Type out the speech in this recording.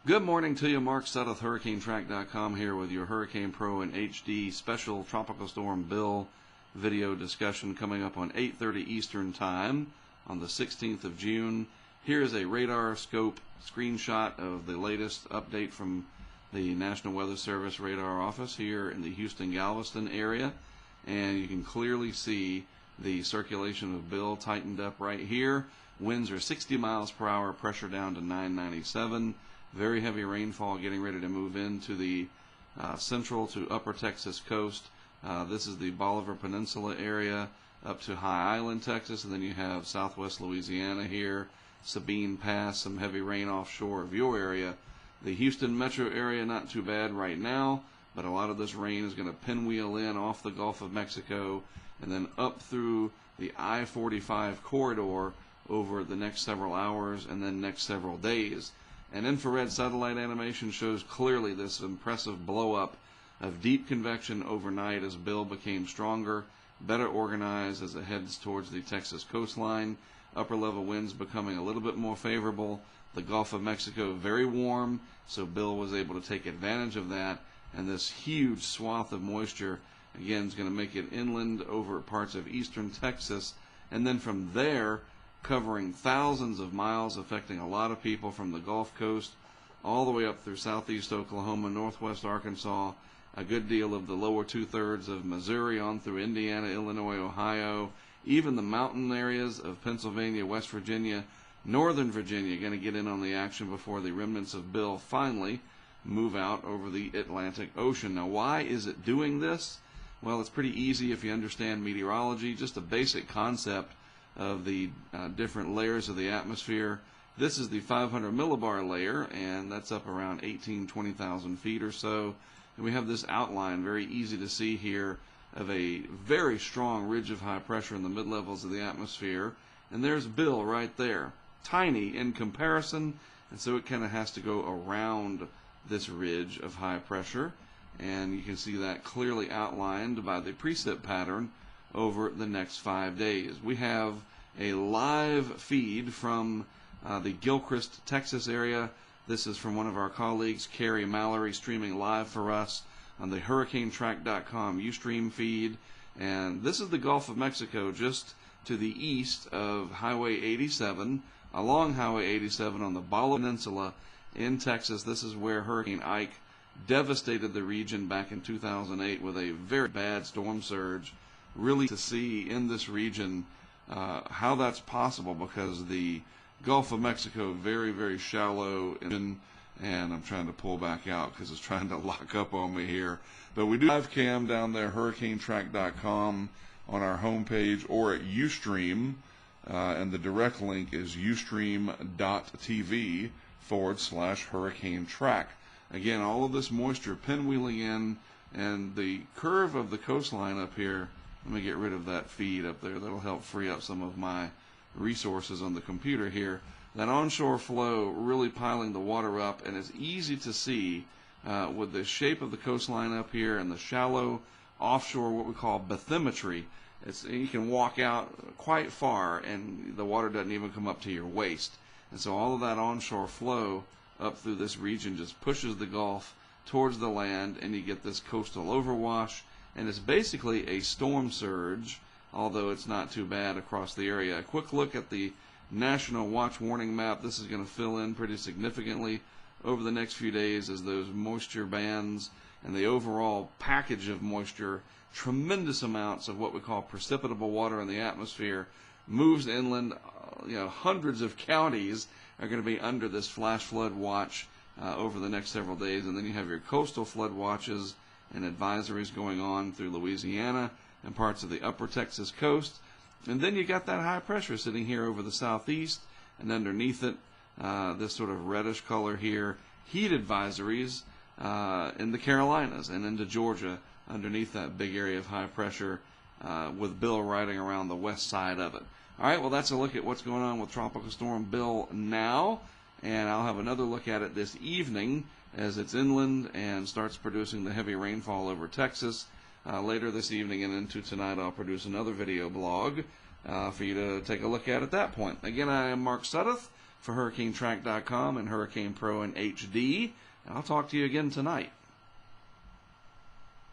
Good morning to you, Mark Sudduth, HurricaneTrack.com here with your Hurricane Pro and HD special Tropical Storm Bill video discussion coming up on 8:30 Eastern Time on the 16th of June. Here's a radar scope screenshot of the latest update from the National Weather Service radar office here in the Houston-Galveston area, and you can clearly see the circulation of Bill tightened up right here. Winds are 60 miles per hour, pressure down to 997. Very heavy rainfall getting ready to move into the central to upper Texas coast. This is the Bolivar Peninsula area up to High Island, Texas, and then you have southwest Louisiana here, Sabine Pass, some heavy rain offshore of your area. The Houston metro area, not too bad right now, but a lot of this rain is going to pinwheel in off the Gulf of Mexico and then up through the I-45 corridor over the next several hours and then next several days. And infrared satellite animation shows clearly this impressive blow-up of deep convection overnight as Bill became stronger, better organized as it heads towards the Texas coastline. Upper-level winds becoming a little bit more favorable. The Gulf of Mexico very warm, so Bill was able to take advantage of that. And this huge swath of moisture, again, is going to make it inland over parts of eastern Texas. And then from there, covering thousands of miles, affecting a lot of people from the Gulf Coast all the way up through southeast Oklahoma, northwest Arkansas, a good deal of the lower two-thirds of Missouri on through Indiana, Illinois, Ohio, even the mountain areas of Pennsylvania, West Virginia, Northern Virginia going to get in on the action before the remnants of Bill finally move out over the Atlantic Ocean. Now, why is it doing this? Well, it's pretty easy if you understand meteorology, just a basic concept of the different layers of the atmosphere. This is the 500 millibar layer, and that's up around 20,000 feet or so. And we have this outline, very easy to see here, of a very strong ridge of high pressure in the mid-levels of the atmosphere. And there's Bill right there, tiny in comparison, and so it kind of has to go around this ridge of high pressure. And you can see that clearly outlined by the precip pattern over the next 5 days. We have a live feed from the Gilchrist, Texas area. This is from one of our colleagues, Carrie Mallory, streaming live for us on the HurricaneTrack.com Ustream feed. And this is the Gulf of Mexico, just to the east of Highway 87, along Highway 87 on the Bolivar Peninsula in Texas. This is where Hurricane Ike devastated the region back in 2008 with a very bad storm surge. Really to see in this region how that's possible, because the Gulf of Mexico very, very shallow, and I'm trying to pull back out because it's trying to lock up on me here. But we do live cam down there, HurricaneTrack.com on our homepage or at Ustream, and the direct link is ustream.tv/Hurricane Track. Again, all of this moisture pinwheeling in, and the curve of the coastline up here. Let me get rid of that feed up there. That'll help free up some of my resources on the computer here. That onshore flow really piling the water up, and it's easy to see with the shape of the coastline up here and the shallow offshore, what we call bathymetry. You can walk out quite far and the water doesn't even come up to your waist. And so all of that onshore flow up through this region just pushes the Gulf towards the land, and you get this coastal overwash. And it's basically a storm surge, although it's not too bad across the area. A quick look at the National Watch Warning Map. This is going to fill in pretty significantly over the next few days as those moisture bands and the overall package of moisture, tremendous amounts of what we call precipitable water in the atmosphere, moves inland. Hundreds of counties are going to be under this flash flood watch over the next several days. And then you have your coastal flood watches and advisories going on through Louisiana and parts of the upper Texas coast. And then you got that high pressure sitting here over the southeast, and underneath it, this sort of reddish color here, heat advisories in the Carolinas and into Georgia underneath that big area of high pressure, with Bill riding around the west side of it. All right, well, that's a look at what's going on with Tropical Storm Bill now, and I'll have another look at it this evening as it's inland and starts producing the heavy rainfall over Texas. Later this evening and into tonight, I'll produce another video blog for you to take a look at that point. Again, I am Mark Sudduth, for HurricaneTrack.com and Hurricane Pro in HD. And I'll talk to you again tonight.